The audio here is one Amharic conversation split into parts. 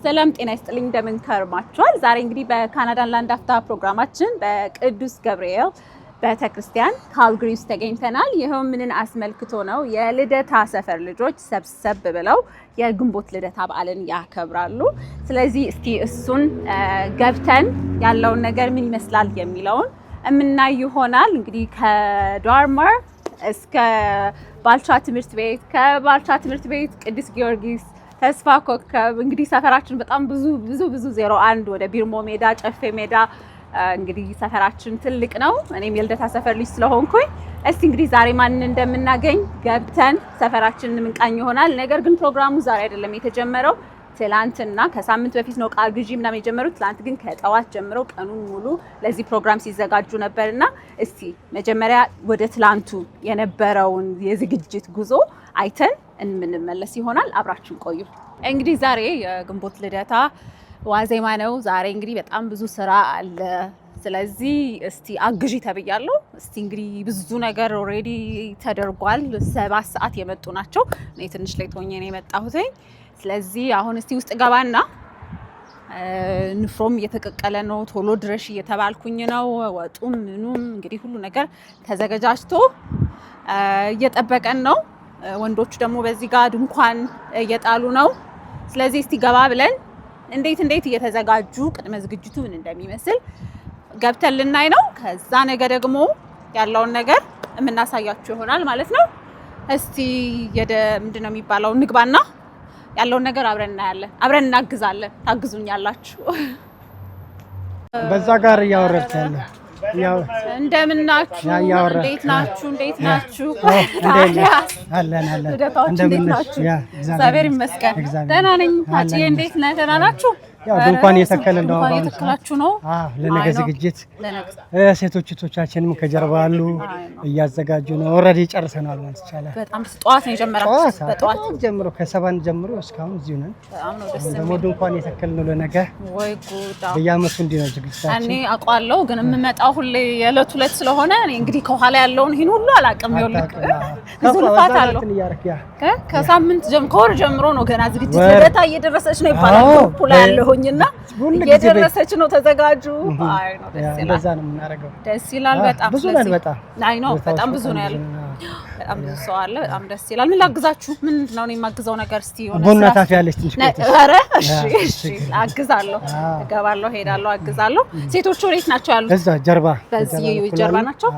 ሰላም ጤና ይስጥልኝ እንደምን ከርማችኋል? ዛሬ እንግዲህ በካናዳን ላንድ አፍታ ፕሮግራማችን በቅዱስ ገብርኤል ቤተክርስቲያን ካልጋሪ ውስጥ ተገኝተናል። ይሄው ምንን አስመልክቶ ነው? የልደታ ሰፈር ልጆች ሰብሰብ ብለው የግንቦት ልደታ በዓልን ያከብራሉ። ስለዚህ እስቲ እሱን ገብተን ያለውን ነገር ምን ይመስላል የሚለውን እምናይ ይሆናል። እንግዲህ ከዶርመር እስከ ባልቻ ትምህርት ቤት፣ ከባልቻ ትምህርት ቤት ቅዱስ ጊዮርጊስ፣ ተስፋ ኮከብ እንግዲህ ሰፈራችን በጣም ብዙ 01 ወደ ቢርሞ ሜዳ፣ ጨፌ ሜዳ እንግዲህ ሰፈራችን ትልቅ ነው። እኔም የልደታ ሰፈር ልጅ ስለሆንኩኝ እስቲ እንግዲህ ዛሬ ማንን እንደምናገኝ ገብተን ሰፈራችንን ምንቃኝ ይሆናል። ነገር ግን ፕሮግራሙ ዛሬ አይደለም የተጀመረው፣ ትላንትና ከሳምንት በፊት ነው ቃል ግዢ ምናምን የጀመሩት። ትላንት ግን ከጠዋት ጀምረው ቀኑን ሙሉ ለዚህ ፕሮግራም ሲዘጋጁ ነበርና እስቲ መጀመሪያ ወደ ትላንቱ የነበረውን የዝግጅት ጉዞ አይተን እንመለስ ይሆናል። አብራችን ቆዩ። እንግዲህ ዛሬ የግንቦት ልደታ ዋዜማ ነው። ዛሬ እንግዲህ በጣም ብዙ ስራ አለ። ስለዚህ እስቲ አግዢ ተብያለሁ። እስቲ እንግዲህ ብዙ ነገር ኦሬዲ ተደርጓል። 7 ሰዓት የመጡ ናቸው። እኔ ትንሽ ላይ ሆኜ ነው የመጣሁት። ስለዚህ አሁን እስቲ ውስጥ ገባና ንፍሮም እየተቀቀለ ነው፣ ቶሎ ድረሽ እየተባልኩኝ ነው። ወጡም ምኑም እንግዲህ ሁሉ ነገር ተዘጋጅቶ እየጠበቀን ነው። ወንዶቹ ደግሞ በዚህ ጋር ድንኳን እየጣሉ ነው። ስለዚህ እስቲ ገባ ብለን እንዴት እየተዘጋጁ ቅድመ ዝግጅቱ ምን እንደሚመስል ገብተን ልናይ ነው። ከዛ ነገ ደግሞ ያለውን ነገር የምናሳያችሁ ይሆናል ማለት ነው። እስቲ ምንድነው የሚባለው ንግባና ያለውን ነገር አብረን እናያለን፣ አብረን እናግዛለን። ታግዙኛላችሁ። በዛ ጋር እያወረድን ያው እንደምናችሁ፣ እንዴት ናችሁ? አለን እግዚአብሔር ይመስገን ደህና ነኝ። ታጭዬ እንዴት ነህ? ደህና ናችሁ? ያው ድንኳን እየተከልን ነው። ድንኳን እየተከላችሁ ነው? ለነገ ዝግጅት ሴቶች እህቶቻችንም ከጀርባ አሉ እያዘጋጁ ነው። ኦልሬዲ ጨርሰናል ማለት ይቻላል። በጣም ጠዋት ነው የጀመራችሁት? በጠዋት ጀምሮ ከ7 ጀምሮ እስካሁን እዚሁ ነን። በጣም ነው ደስ የሚለው። ደግሞ ድንኳን እየተከልን ነው ለነገ። ወይ ጉዳ! በየዓመቱ እንዲህ ነው ዝግጅታችን። እኔ አውቃለሁ፣ ግን የምመጣው ሁሌ የዕለት ስለሆነ እኔ እንግዲህ ከኋላ ያለውን ይሄን ሁሉ አላውቅም። ይኸውልህ ብዙ ልፋት አለው። ከሳምንት ከወር ጀምሮ ነው ገና ዝግጅት። ልደታ እየደረሰች ነው ይባላል ፑላ ያለው እና እየደረሰች ነው። ተዘጋጁ። አይ ነው ደስ ይላል። እንደዛ ነው የምናደርገው። ደስ ይላል በጣም ብዙ ነው። በጣም አይ ነው በጣም ብዙ ነው ያለው። በጣም ብዙ ሰው አለ። በጣም ደስ ይላል። ምን ላግዛችሁ? ምን ነው እኔ የማግዘው ነገር እስቲ ሆነ ቡና ታፊያለሽ ትንሽ ቆይተሽ? ኧረ እሺ አግዛለሁ፣ እገባለሁ፣ ሄዳለሁ፣ አግዛለሁ። ሴቶቹ ወዴት ናቸው ያሉት? እዛ ጀርባ። በዚህ ጀርባ ናቸው።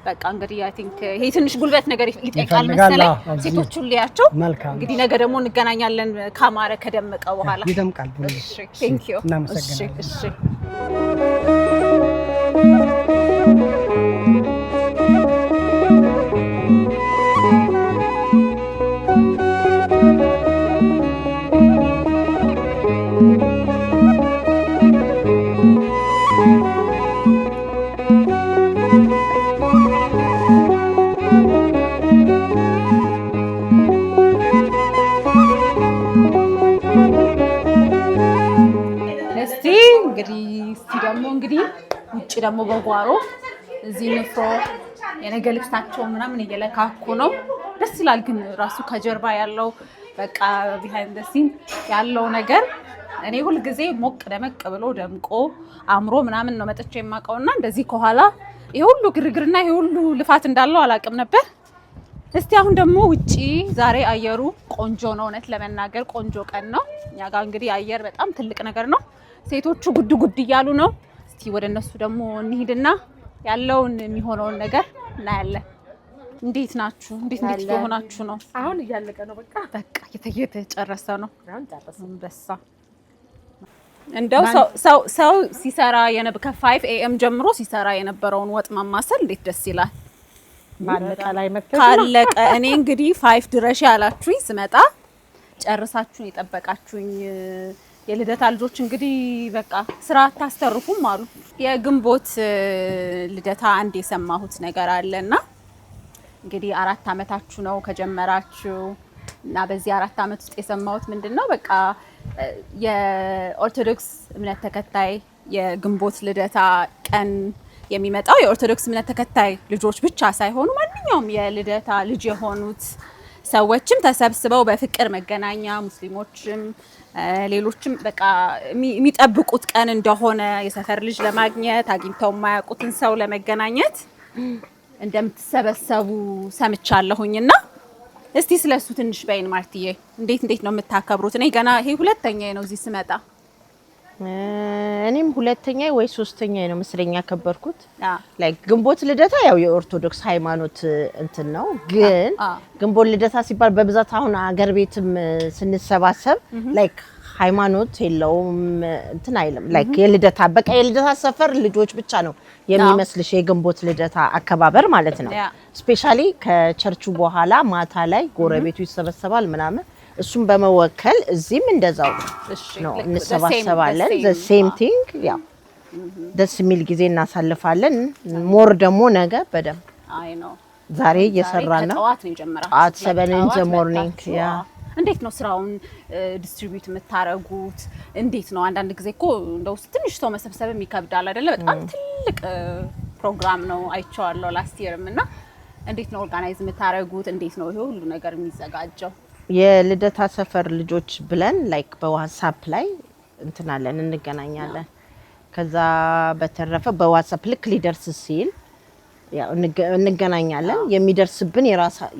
በቃ እንግዲህ አይ ቲንክ ይሄ ትንሽ ጉልበት ነገር ይጠይቃል መሰለኝ። ሴቶቹን ሊያቸው እንግዲህ ነገ ደግሞ እንገናኛለን። ካማረ ከደመቀ በኋላ ይደምቃል። እሺ ቴንክ ዩ። እናመሰግናለን። እሺ እንግዲህ ውጪ ደግሞ በጓሮ እዚህ ንፍሮ የነገ ልብሳቸው ምናምን እየለካኩ ነው። ደስ ይላል። ግን ራሱ ከጀርባ ያለው በቃ ቢሃይንድ ዘ ሲን ያለው ነገር እኔ ሁል ጊዜ ሞቅ ደመቅ ብሎ ደምቆ አምሮ ምናምን ነው መጥቼ የማውቀውና እንደዚህ ከኋላ ይሄ ሁሉ ግርግርና ይሄ ሁሉ ልፋት እንዳለው አላውቅም ነበር። እስቲ አሁን ደግሞ ውጪ ዛሬ አየሩ ቆንጆ ነው። እውነት ለመናገር ቆንጆ ቀን ነው። እኛ ጋር እንግዲህ አየር በጣም ትልቅ ነገር ነው። ሴቶቹ ጉድ እያሉ ነው። እስቲ ወደ እነሱ ደግሞ እንሂድና ያለውን የሚሆነውን ነገር እናያለን። እንዴት ናችሁ? እንዴት እየሆናችሁ ነው? አሁን እያለቀ ነው። በቃ እየተጨረሰ ነው። በሳ እንደው ሰው ሲሰራ ከ5 AM ጀምሮ ሲሰራ የነበረውን ወጥ ማማሰል እንዴት ደስ ይላል። ባለቀ ላይ ካለቀ እኔ እንግዲህ 5 ድረሽ ያላችሁኝ ስመጣ ጨርሳችሁን የጠበቃችሁኝ የልደታ ልጆች እንግዲህ በቃ ስራ አታስተርፉም አሉ። የግንቦት ልደታ አንድ የሰማሁት ነገር አለና እንግዲህ 4 ዓመታችሁ ነው ከጀመራችሁ እና በዚህ 4 ዓመት ውስጥ የሰማሁት ምንድነው በቃ የኦርቶዶክስ እምነት ተከታይ የግንቦት ልደታ ቀን የሚመጣው የኦርቶዶክስ እምነት ተከታይ ልጆች ብቻ ሳይሆኑ ማንኛውም የልደታ ልጅ የሆኑት ሰዎችም ተሰብስበው በፍቅር መገናኛ ሙስሊሞችም ሌሎችም በቃ የሚጠብቁት ቀን እንደሆነ የሰፈር ልጅ ለማግኘት አግኝተው የማያውቁትን ሰው ለመገናኘት እንደምትሰበሰቡ ሰምቻለሁኝና እስቲ ስለሱ ትንሽ በይን ማርትዬ። እንዴት ነው የምታከብሩት? እኔ ገና ይሄ ሁለተኛዬ ነው እዚህ ስመጣ። እኔም ሁለተኛ ወይ ሶስተኛ ነው መስለኛ ያከበርኩት። ላይክ ግንቦት ልደታ ያው የኦርቶዶክስ ሃይማኖት እንትን ነው። ግን ግንቦት ልደታ ሲባል በብዛት አሁን አገር ቤትም ስንሰባሰብ ላይክ ሃይማኖት የለውም እንትን አይልም። ላይክ የልደታ በቃ የልደታ ሰፈር ልጆች ብቻ ነው የሚመስልሽ የግንቦት ልደታ አከባበር ማለት ነው። ስፔሻሊ ከቸርቹ በኋላ ማታ ላይ ጎረቤቱ ይሰበሰባል ምናምን እሱም በመወከል እዚህም እንደዛው ነው እንሰባሰባለን። ዘ ሴም ቲንግ ያው ደስ የሚል ጊዜ እናሳልፋለን። ሞር ደግሞ ነገ በደንብ አይ ነው ዛሬ እየሰራን ነው። ጠዋት ነው የጀመራችሁት? አት 7 in the morning ያ እንዴት ነው ስራውን ዲስትሪቢዩት የምታረጉት? እንዴት ነው? አንዳንድ ጊዜ እኮ እንደው ትንሽ ሰው መሰብሰብም ይከብዳል አይደለ? በጣም ትልቅ ፕሮግራም ነው አይቼዋለሁ ላስት ይርም እና እንዴት ነው ኦርጋናይዝ የምታረጉት? እንዴት ነው ይሄ ሁሉ ነገር የሚዘጋጀው? የልደታ ሰፈር ልጆች ብለን ላይክ በዋትስአፕ ላይ እንትናለን እንገናኛለን። ከዛ በተረፈ በዋትስአፕ ልክ ሊደርስ ሲል ያው እንገናኛለን። የሚደርስብን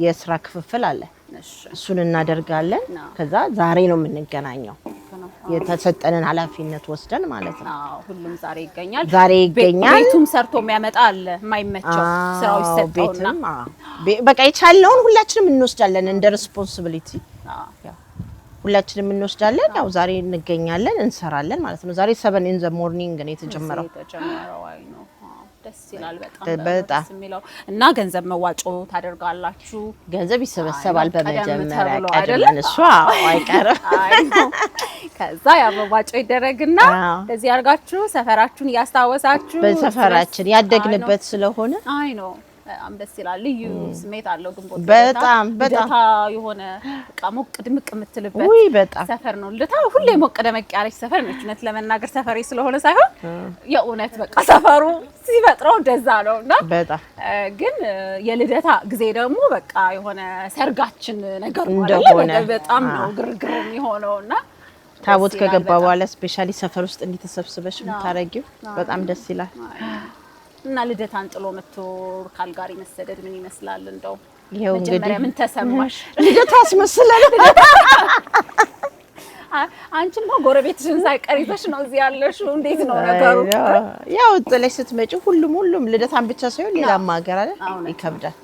የስራ ክፍፍል አለ። እሱን እናደርጋለን። ከዛ ዛሬ ነው የምንገናኘው የተሰጠንን ኃላፊነት ወስደን ማለት ነው። ሁሉም ዛሬ ይገኛል። ቤቱም ሰርቶ የሚያመጣ አለ የማይመቸው ስራው ይሰጣውና በቃ የቻልነውን ሁላችንም እንወስዳለን እንደ ሪስፖንሲቢሊቲ ሁላችንም እንወስዳለን። ያው ዛሬ እንገኛለን እንሰራለን ማለት ነው። ዛሬ 7 in the morning ነው የተጀመረው። ደስ ይላል በጣም የሚለው እና ገንዘብ መዋጮ ታደርጋላችሁ? ገንዘብ ይሰበሰባል በመጀመሪያ ቀድመን እሱ አይቀርም። ከዛ ያ መዋጮ ይደረግና እንደዚህ አርጋችሁ ሰፈራችሁን ያስታወሳችሁ በሰፈራችን ያደግንበት ስለሆነ አይ ነው በጣም ደስ ይላል። ልዩ ስሜት አለው ግንቦት በጣም የሆነ በቃ ሞቅ ድምቅ የምትልበት ሰፈር ነው ልደታ። ሁሌ ሞቅ ደመቅ ያለች ሰፈር ነች። እውነት ለመናገር ሰፈሬ ስለሆነ ሳይሆን የእውነት በቃ ሰፈሩ ሲፈጥረው እንደዛ ነውና ግን የልደታ ጊዜ ደግሞ በቃ የሆነ ሰርጋችን ነገር ነው። በጣም ነው ግርግር የሚሆነውና ታቦት ከገባ በኋላ ስፔሻሊ ሰፈር ውስጥ እንዲተሰብስበሽ የምታረጊው በጣም ደስ ይላል። እና ልደታን ጥሎ መጥቶ ካልጋሪ መሰደድ ምን ይመስላል? እንደው ይሄው እንግዲህ ምን ተሰማሽ? ልደታ አስመስለለ አንቺም ጎረቤትሽን ሳይቀሪበሽ ነው እዚህ ያለሽው። እንዴት ነው ነገሩ? ያው ጥለሽ ስትመጪ ሁሉም ልደታን ብቻ ሳይሆን ሌላም ሀገር አይደል ይከብዳል።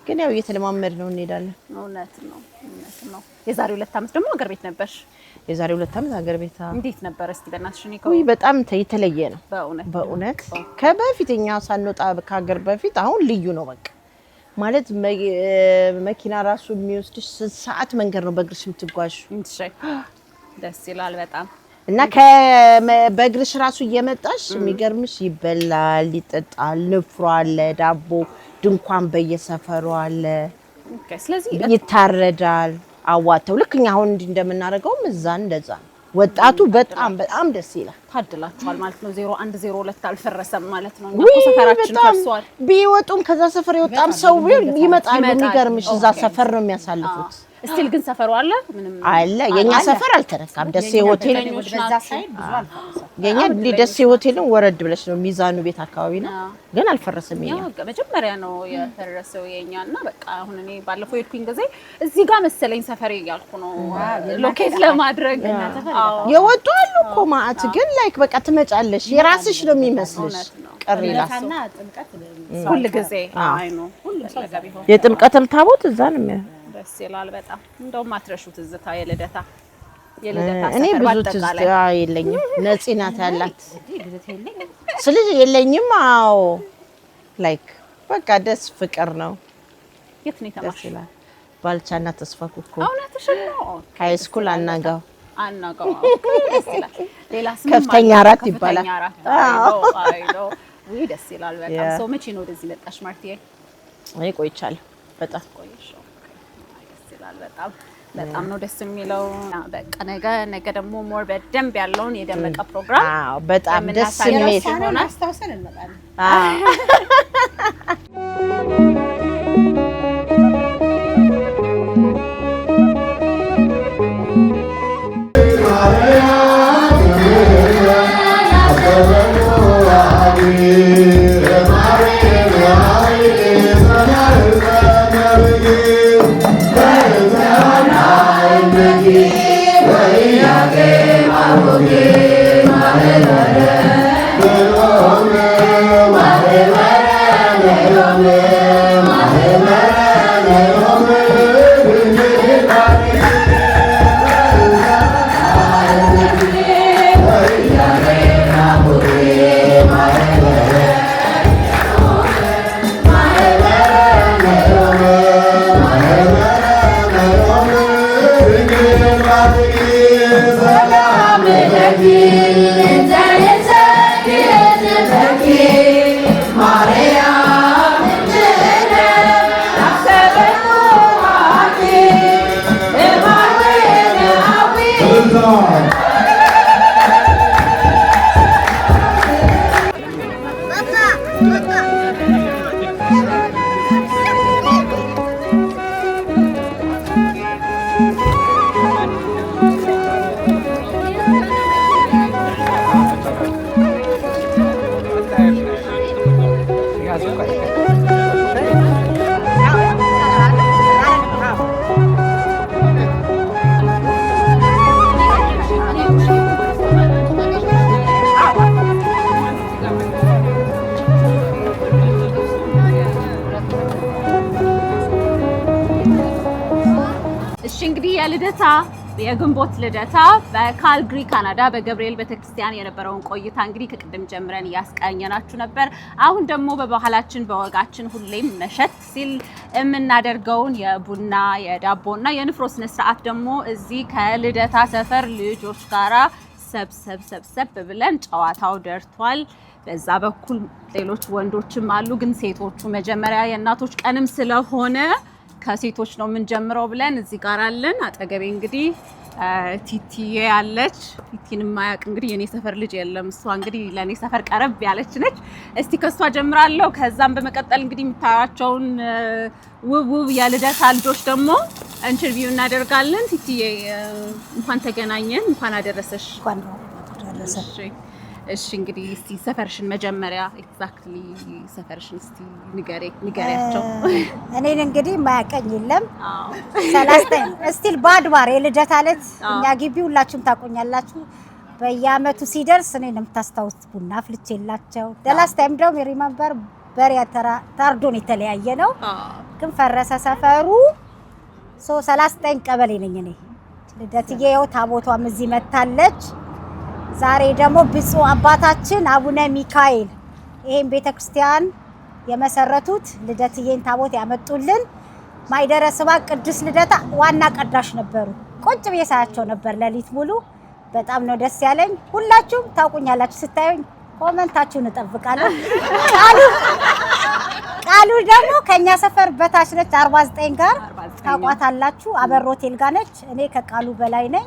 ግን ያው እየተለማመድ ነው እንሄዳለን። እውነት ነው። የዛሬ 2 ዓመት ደግሞ ሀገር ቤት ነበርሽ? የዛሬ 2 ዓመት ሀገር ቤት እንዴት ነበር? እስቲ በእናትሽ ንገሪኝ። ወይ በጣም የተለየ ነው በእውነት ከበፊትኛ ሳንወጣ ከሀገር በፊት አሁን ልዩ ነው። በቃ ማለት መኪና ራሱ የሚወስድሽ ሰዓት መንገድ ነው በእግርሽ የምትጓዥ። ደስ ይላል በጣም እና በእግርሽ ራሱ እየመጣሽ የሚገርምሽ ይበላል፣ ይጠጣል፣ ንፍሮ አለ፣ ዳቦ ድንኳን በየሰፈሩ አለ። ስለዚህ ይታረዳል አዋተው ልክኛ አሁን እንደምናደርገውም እዛ እንደዛ ወጣቱ በጣም ደስ ይላል። ታድላችኋል ማለት ነው። 0102 አልፈረሰም ማለት ነው። እና ሰፈራችን ፈርሷል። ቢወጡም ከዛ ሰፈር የወጣም ሰው ይመጣል። የሚገርምሽ እዛ ሰፈር ነው የሚያሳልፉት። እስቲል ግን ሰፈሩ አለ ምንም አለ። የኛ ሰፈር አልተረካም። ደሴ ሆቴል በዛ ሳይድ ብዙ አልፈረሰም። የኛ ደሴ ሆቴልን ወረድ ብለሽ ነው ሚዛኑ ቤት አካባቢ ነው ግን አልፈረሰም። የኛ መጀመሪያ ነው የፈረሰው የኛና በቃ አሁን እኔ ባለፈው የሄድኩኝ ጊዜ እዚህ ጋር መሰለኝ ሰፈሬ ያልኩ ነው ሎኬት ለማድረግ የወጡ አሉ እኮ ማአት ግን ላይክ በቃ ትመጫለሽ የራስሽ ነው የሚመስልሽ። ቀሪላና ጥምቀት ሁሉ ጊዜ አይ ነው ሁሉ ነገር ቢሆን የጥምቀትም ታቦት እዛ ነው ደስ ይላል በጣም። እንደውም አትረሹት እዝታ የልደታ እኔ ብዙ ትዝታ የለኝም። ነፂ ናት ያላት ስለዚህ የለኝም። አዎ ላይክ በቃ ደስ ፍቅር ነው። የት ነው የተማርሽ? ባልቻና ተስፋ ኩኩ እውነትሽ ነው። ሃይ ስኩል አናጋው ደስ ይላል። ሌላ ስም ከፍተኛ 4 ይባላል። አይ ነው ወይ ደስ ይላል በጣም። ሰው መቼ ነው ወደዚህ መጣሽ ማርቲዬ? እኔ ቆይቻለሁ በጣም በጣም ነው ደስ የሚለው። በቃ ነገ ደግሞ ሞር በደንብ ያለውን የደመቀ ፕሮግራም በጣም ደስ የሚል ሆነ አስተዋውሰን እንመጣለን። የልደታ የግንቦት ልደታ በካልግሪ ካናዳ በገብርኤል ቤተክርስቲያን የነበረውን ቆይታ እንግዲህ ከቅድም ጀምረን ያስቃኘናችሁ ነበር። አሁን ደግሞ በባህላችን በወጋችን ሁሌም መሸት ሲል የምናደርገውን የቡና የዳቦና የንፍሮ ስነ ስርዓት ደግሞ እዚህ ከልደታ ሰፈር ልጆች ጋራ ሰብሰብ ብለን ጨዋታው ደርቷል። በዛ በኩል ሌሎች ወንዶችም አሉ፣ ግን ሴቶቹ መጀመሪያ የእናቶች ቀንም ስለሆነ ከሴቶች ነው የምንጀምረው ብለን እዚህ ጋር አለን። አጠገቤ እንግዲህ ቲቲዬ ያለች። ቲቲን ማያቅ እንግዲህ የኔ ሰፈር ልጅ የለም። እሷ እንግዲህ ለኔ ሰፈር ቀረብ ያለች ነች። እስቲ ከሷ ጀምራለሁ። ከዛም በመቀጠል እንግዲህ የምታያቸውን ውብ የልደታ ልጆች ደግሞ ኢንተርቪው እናደርጋለን። ቲቲዬ እንኳን ተገናኘን፣ እንኳን አደረሰሽ። እንኳን አደረሰሽ። እሺ እንግዲህ እስቲ ሰፈርሽን መጀመሪያ ኤግዛክትሊ ሰፈርሽን እስቲ ንገሪያቸው። እኔን እንግዲህ ማያቀኝ የለም። ሰላስተኝ እስቲል ባድባር የልደታ ዕለት እኛ ግቢ ሁላችሁም ታቆኛላችሁ። በየአመቱ ሲደርስ እኔን የምታስታውስ ቡና አፍልቼላቸው ደላስ ታይም ደግሞ ሪመምበር በሪያ ታርዶን የተለያየ ነው፣ ግን ፈረሰ ሰፈሩ። 39 ቀበሌ ነኝ እኔ። ልደትዬው ታቦቷም እዚህ መታለች። ዛሬ ደግሞ ብፁዕ አባታችን አቡነ ሚካኤል ይሄን ቤተክርስቲያን የመሰረቱት ልደትዬን ታቦት ያመጡልን ማይደረ ስብሐት ቅዱስ ልደታ ዋና ቀዳሽ ነበሩ። ቁጭ ብዬ ሳያቸው ነበር ሌሊት ሙሉ። በጣም ነው ደስ ያለኝ። ሁላችሁም ታውቁኛላችሁ። ስታዩኝ ኮመንታችሁን እጠብቃለሁ። ቃሉ ደግሞ ከኛ ሰፈር በታች ነች 49 ጋር ታውቋታላችሁ። አበር ሆቴል ጋር ነች። እኔ ከቃሉ በላይ ነኝ።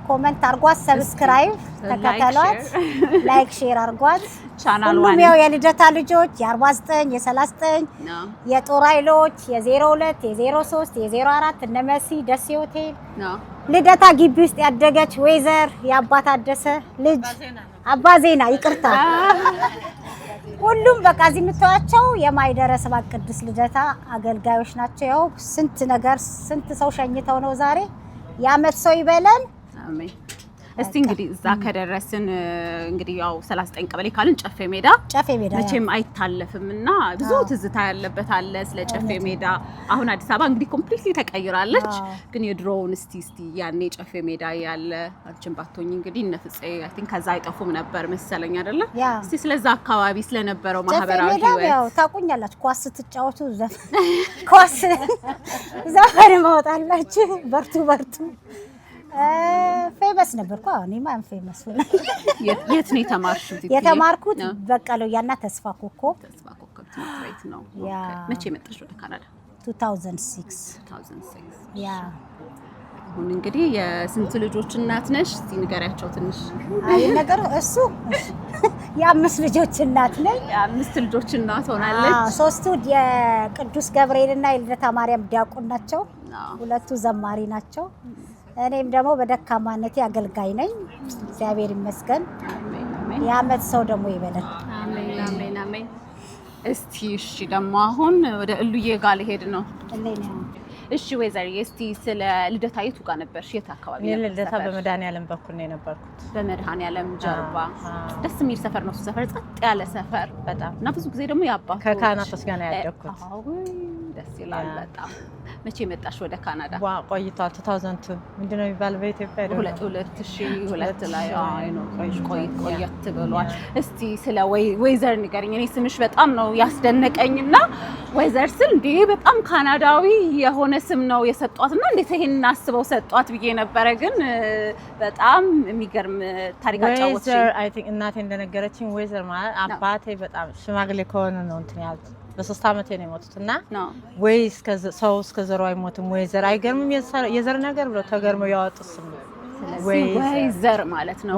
ኮመንት አርጓት፣ ሰብስክራይብ ተከተሏት፣ ላይክ ሼር አርጓት። ቻናል ዋን ነው የልደታ ልጆች የ49 የ39 የጦር ኃይሎች የ02 የ03 የ04 እነ መሲ ደስ ሆቴል ልደታ ግቢ ውስጥ ያደገች ወይዘር የአባት አደሰ ልጅ አባ ዜና ይቅርታ፣ ሁሉም በቃ እዚህ የምታዩቸው የማይደረ ስብሐት ቅዱስ ልደታ አገልጋዮች ናቸው። ያው ስንት ነገር ስንት ሰው ሸኝተው ነው ዛሬ። የዓመት ሰው ይበለን። አሜን። እስቲ እንግዲህ እዛ ከደረስን እንግዲህ ያው 39 ቀበሌ ካልን ጨፌ ሜዳ መቼም አይታለፍምና ብዙ ትዝታ ያለበት አለ ስለ ጨፌ ሜዳ። አሁን አዲስ አበባ እንግዲህ ኮምፕሊትሊ ተቀይራለች፣ ግን የድሮውን እስቲ ያኔ ጨፌ ሜዳ ያለ አንቺን ባትሆኝ እንግዲህ እነፍጼ አይ ቲንክ ከዛ አይጠፉም ነበር መሰለኝ አይደለ? እስቲ ስለዛ አካባቢ ስለነበረው ማህበራዊ ህይወት ያው ታውቁኛላችሁ። ኳስ ስትጫወቱ ኳስ ዘፈን ማውጣላችሁ በርቱ ፌመስ ነበርኩ። እኔማ ፌመስ ሆነ። የት ነው የተማርሽው? የተማርኩት በቀሎያና ተስፋ ኮከብ ትምህርት ቤት ነው። መቼ መጣሽ ወደ ካናዳ? 2006 ያ። አሁን እንግዲህ የስንት ልጆች እናት ነሽ? እስቲ ንገሪያቸው ትንሽ። አይ ነገር እሱ የአምስት ልጆች እናት ነኝ። የአምስት ልጆች እናት ሆናለች። ሶስቱ የቅዱስ ገብርኤልና የልደታ ማርያም ዲያቆን ናቸው፣ ሁለቱ ዘማሪ ናቸው። እኔም ደግሞ በደካማነቴ አገልጋይ ነኝ። እግዚአብሔር ይመስገን። የዓመት ሰው ደግሞ ይበለን። እስቲ እሺ ደግሞ አሁን ወደ እሉዬ ጋር ልሄድ ነው። እሺ ወይዘሪዬ እስቲ ስለ ልደታ የቱ ጋር ነበርሽ? የት አካባቢ ነበር? ልደታ በመድኃኒዓለም በኩል ነው የነበርኩት። በመድኃኒዓለም ጀርባ ደስ የሚል ሰፈር ነው። ሰፈር ጸጥ ያለ ሰፈር በጣም እና ብዙ ጊዜ ደግሞ ያባቱ ከካናቶስ ጋር ነው ያደግኩት። ደስ ይላል በጣም። መቼ መጣሽ ወደ ካናዳ? ቆይቷል። 2002 ምንድነው የሚባል በኢትዮጵያ አይደለም 2002 ላይ ነው ቆየት ብሏል። እስቲ ስለ ወይዘር ንገሪኝ። እኔ ስምሽ በጣም ነው ያስደነቀኝና ወይዘር ስል እንዴ በጣም ካናዳዊ የሆነ ስም ነው የሰጧትና እንዴት ይሄንን አስበው ሰጧት ብዬ ነበረ። ግን በጣም የሚገርም ታሪክ አጫወትሽ። ወይዘር አይ ቲንክ እናቴ እንደነገረችኝ ወይዘር ማለት አባቴ በጣም ሽማግሌ ከሆነ ነው እንትን ያሉት። በ3 ዓመቴ ነው የሞቱትና ወይ ሰው እስከ ዘሩ አይሞትም ወይዘር አይገርምም የዘር ነገር ብለው ተገርመው ያወጡት ስም ነው። ወይዘር ማለት ነው።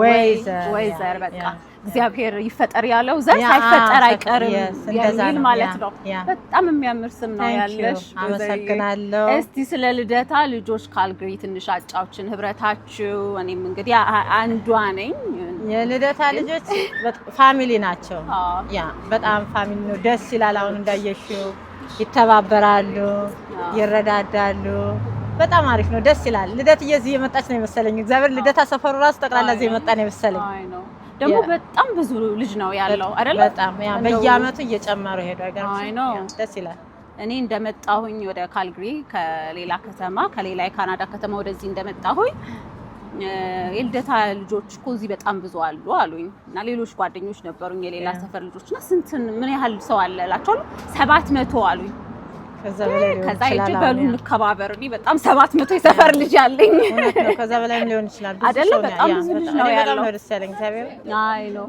ወይዘር በቃ እግዚአብሔር ይፈጠር ያለው ዘር ሳይፈጠር አይቀርም የሚል ማለት ነው። በጣም የሚያምር ስም ነው ያለሽ። አመሰግናለሁ። እስቲ ስለ ልደታ ልጆች ካልግሪ ትንሽ አጫውችን ህብረታችሁ። እኔም እንግዲህ አንዷ ነኝ። የልደታ ልጆች ፋሚሊ ናቸው። ያ በጣም ፋሚሊ ነው። ደስ ይላል። አሁን እንዳየሽው ይተባበራሉ፣ ይረዳዳሉ። በጣም አሪፍ ነው። ደስ ይላል። ልደት እዚህ የመጣች ነው የመሰለኝ። እግዚአብሔር ልደታ ሰፈሩ ራሱ ጠቅላላ እዚህ የመጣ ነው የመሰለኝ። ደግሞ በጣም ብዙ ልጅ ነው ያለው አይደል? በጣም ያ በየአመቱ እየጨመረ ሄዶ አይገርምም? ደስ ይላል። እኔ እንደመጣሁኝ ወደ ካልግሪ ከሌላ የካናዳ ከተማ ወደዚህ እንደመጣሁኝ የልደታ ልጆች እኮ እዚህ በጣም ብዙ አሉ አሉኝ እና ሌሎች ጓደኞች ነበሩኝ የሌላ ሰፈር ልጆችና ምን ያህል ሰው አለ እላቸዋለሁ። 700 አሉኝ። ከዛ እጅ በሉ እንከባበር። እኔ በጣም 700 የሰፈር ልጅ አለኝ። እውነት ነው። ከዛ በላይም ሊሆን ይችላል። አይደለ? በጣም ብዙ ልጅ ነው ያለው። በጣም ደስ ያለኝ እግዚአብሔር። አይ ነው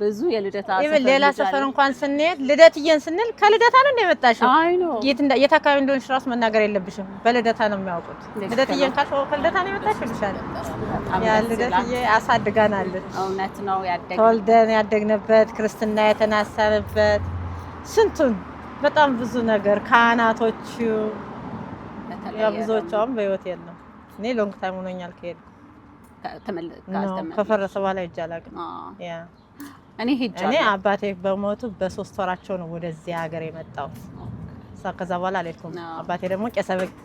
ብዙ የልደታ ሰፈር ሌላ ሰፈር እንኳን ስንሄድ ልደትዬን ስንል ከልደታ ነው እንደመጣሽው። አይ ነው የት አካባቢ እንደሆነሽ ራሱ መናገር የለብሽም። በልደታ ነው የሚያውቁት። ልደትዬን ካልሽው ከልደታ ነው የመጣሽው ይልሻል። ያ ልደትዬ አሳድጋናለች። እውነት ነው። ተወልደን ያደግንበት ክርስትና የተናሳንበት ስንቱን በጣም ብዙ ነገር ካህናቶቹ ብዙዎቹም በህይወት የለም። እኔ ሎንግ ታይም ሆኖኛል ከሄድኩ ከፈረሰ በኋላ ሄጄ አላውቅም። እኔ አባቴ በሞቱ በ3 ወራቸው ነው ወደዚህ ሀገር የመጣው። ከዛ በኋላ አልሄድኩም። አባቴ ደግሞ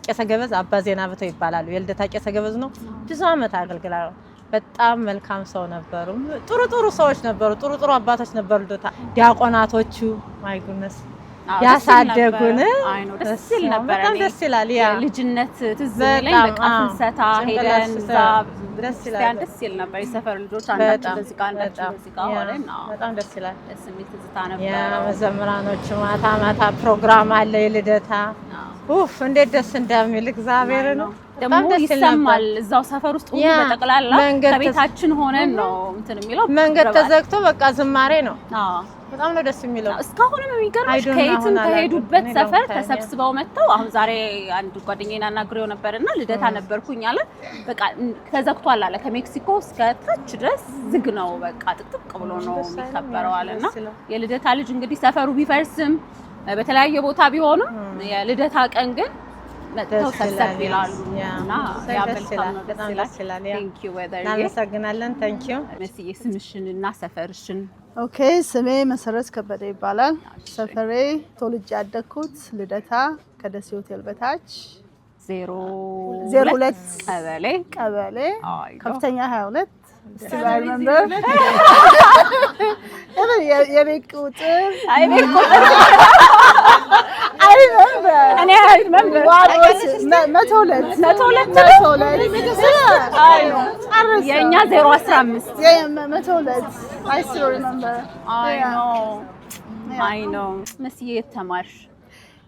ቄሰ ገበዝ አባ ዜና ብተው ይባላሉ። የልደታ ቄሰ ገበዝ ነው። ብዙ አመት አገልግለዋል። በጣም መልካም ሰው ነበሩ። ጥሩ ሰዎች ነበሩ። ጥሩ አባቶች ነበሩ። ልደታ ዲያቆናቶቹ ማይ ጉድነስ ያሳደጉን ደስ ይል ነበር። በጣም ደስ ይላል። ያ ልጅነት ትዝ ይለኝ። በቃ ፍልሰታ ሄደን ደስ ይል ነበር። የሰፈር ልጆች አንዳችን በዚህ ጋር ሆነን በጣም ደስ ይላል። ደስ የሚል ትዝታ ነበር። ያ መዘምራኖቹ ማታ ፕሮግራም አለ የልደታ እንዴት ደስ እንደሚል እግዚአብሔር ነው። ደግሞ ይሰማል እዛው ሰፈር ውስጥ ሁሉ በጠቅላላ ከቤታችን ሆነን ነው እንትን የሚለው። መንገድ ተዘግቶ በቃ ዝማሬ ነው። በጣም ነው ደስ የሚለው። እስካሁንም የሚገርምሽ ከየትም ከሄዱበት ሰፈር ተሰብስበው መጥተው አሁን ዛሬ አንድ ጓደኛዬን አናግሬው ነበርና ልደታ ነበርኩኝ አለ። በቃ ተዘግቷል አለ። ከሜክሲኮ እስከ ታች ድረስ ዝግ ነው። በቃ ጥቅጥቅ ብሎ ነው የሚከበረው አለና የልደታ ልጅ እንግዲህ ሰፈሩ ቢፈርስም በተለያየ ቦታ ቢሆንም የልደታ ቀን ግን መጥተው ሰብሰብ ይላሉ እና ያ መልካም ነው። ደስ ይላል። ቴንክ ዩ ወይዘር። እናመሰግናለን። ቴንክ ዩ መስዬ። ስምሽን እና ሰፈርሽን? ኦኬ፣ ስሜ መሰረት ከበደ ይባላል። ሰፈሬ ተወልጄ ያደግኩት ልደታ ከደሴ ሆቴል በታች 02 ቀበሌ ከፍተኛ 22 ስቲል ሪሜምበር የቤት ቁጥር የእኛ 015 I still remember. I know. መስዬ የት ተማርሽ?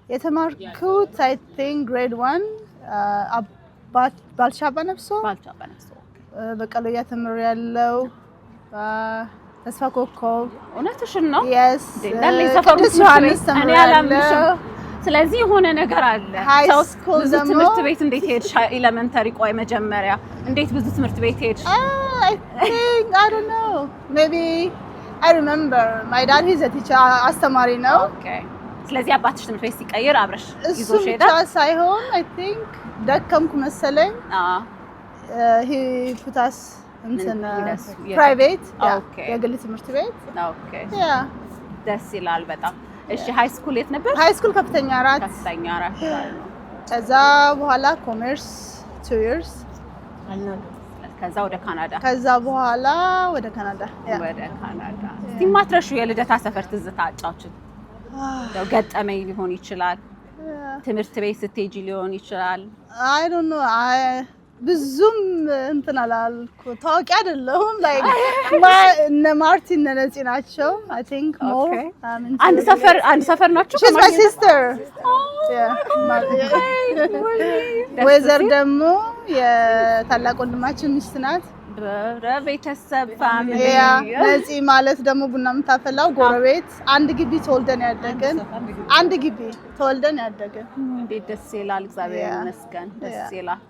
የተማርኩት I think grade 1 ባልቻባ ነፍሶ በቀሎያ ተምሬያለሁ። ተስፋ ኮከብ። እውነትሽን ነው? Yes. እንዳለ ሰፈሩ እኔ አላምንሽም። ስለዚህ የሆነ ነገር አለ። ብዙ ትምህርት ቤት እንዴት ሄድሽ? ኤሌመንተሪ ቆይ መጀመሪያ እንዴት ብዙ ትምህርት ቤት ሄድሽ? I think I don't know. Maybe I remember my dad is a teacher. አስተማሪ ነው። Okay. ስለዚህ አባትሽ ትምህርት ቤት ሲቀይር አብረሽ ይዞሽ ሄደ? እሱ ብቻ ሳይሆን I think ደከምኩ መሰለኝ። he put us እንትን ፕራይቬት የግል ትምህርት ቤት። ደስ ይላል በጣም። እሺ ሃይ ስኩል የት ነበር? ሃይ ስኩል ከፍተኛ 4 ከፍተኛ 4 ከዛ በኋላ ኮመርስ 2 years ከዛ ወደ ካናዳ ከዛ በኋላ ወደ ካናዳ እስቲ ማትረሹ የልደታ ሰፈር ትዝታ አጫውችን። ያው ገጠመኝ ሊሆን ይችላል፣ ትምህርት ቤት ስትሄጂ ሊሆን ይችላል። አይ ዶንት ኖ ብዙም እንትን አላልኩ ታውቂ አይደለሁም ላይ እነ ማርቲን ነፂ ናቸው አይ ቲንክ ሞር አንድ ሰፈር ናቸው። she's my sister ወይዘር ደግሞ የታላቅ ወንድማችን ሚስት ናት። ቤተሰብ ፋሚሊ ነፂ ማለት ደግሞ ቡና የምታፈላው ጎረቤት አንድ ግቢ ተወልደን ያደገን እንዴት ደስ ይላል። እግዚአብሔር ይመስገን ደስ ይላል።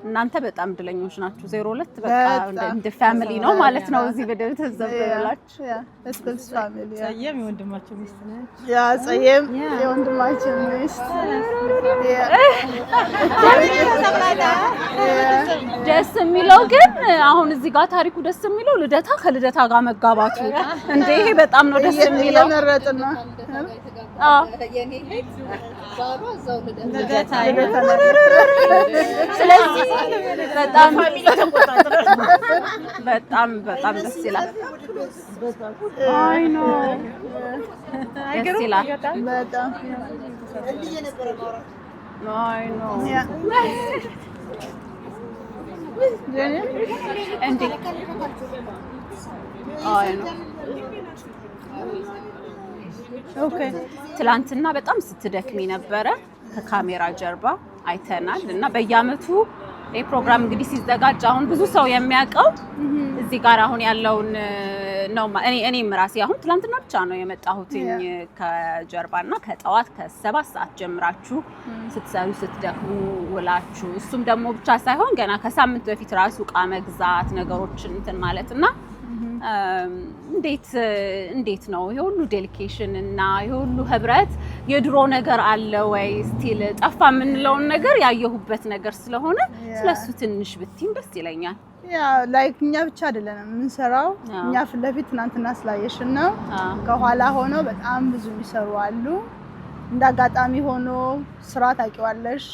እናንተ በጣም እድለኞች ናችሁ። 02 በቃ እንደ ፋሚሊ ነው ማለት ነው። እዚህ በደብ ተዘበላችሁ እስክልስ ፋሚሊ ጸየም የወንድማችን ሚስት ነች። ጸየም የወንድማችን ሚስት ደስ የሚለው ግን አሁን እዚህ ጋር ታሪኩ ደስ የሚለው ልደታ ከልደታ ጋር መጋባቱ እንደ ይሄ በጣም ነው ደስ የሚለው። እየመረጥን ነው። ስለዚህ በጣም ደስ ይላል። አይ ኖ ደስ ይላል በጣም አይ ኖ እንዴ አይ ኖ ኦኬ። ትላንትና በጣም ስትደክሚ ነበረ ከካሜራ ጀርባ አይተናል። እና በየአመቱ ይሄ ፕሮግራም እንግዲህ ሲዘጋጅ አሁን ብዙ ሰው የሚያውቀው እዚህ ጋር አሁን ያለውን ነው። እኔም ራሴ አሁን ትላንትና ብቻ ነው የመጣሁትኝ ከጀርባና ከጠዋት ከ7 ሰዓት ጀምራችሁ ስትሰሩ ስትደክሙ ውላችሁ፣ እሱም ደግሞ ብቻ ሳይሆን ገና ከሳምንት በፊት ራሱ ዕቃ መግዛት ነገሮችን እንትን ማለትና እንዴት ነው ይሄ ሁሉ ዴሊኬሽን እና ይሄ ሁሉ ህብረት? የድሮ ነገር አለ ወይ ስቲል ጠፋ የምንለውን ነገር ያየሁበት ነገር ስለሆነ ስለሱ ትንሽ ብትይም ደስ ይለኛል። ያ ላይክ እኛ ብቻ አይደለም የምንሰራው። እኛ ፊት ለፊት ትናንትና ስላየሽን ነው። ከኋላ ሆኖ በጣም ብዙ የሚሰሩ አሉ። እንዳጋጣሚ ሆኖ ስራ ታውቂዋለሽ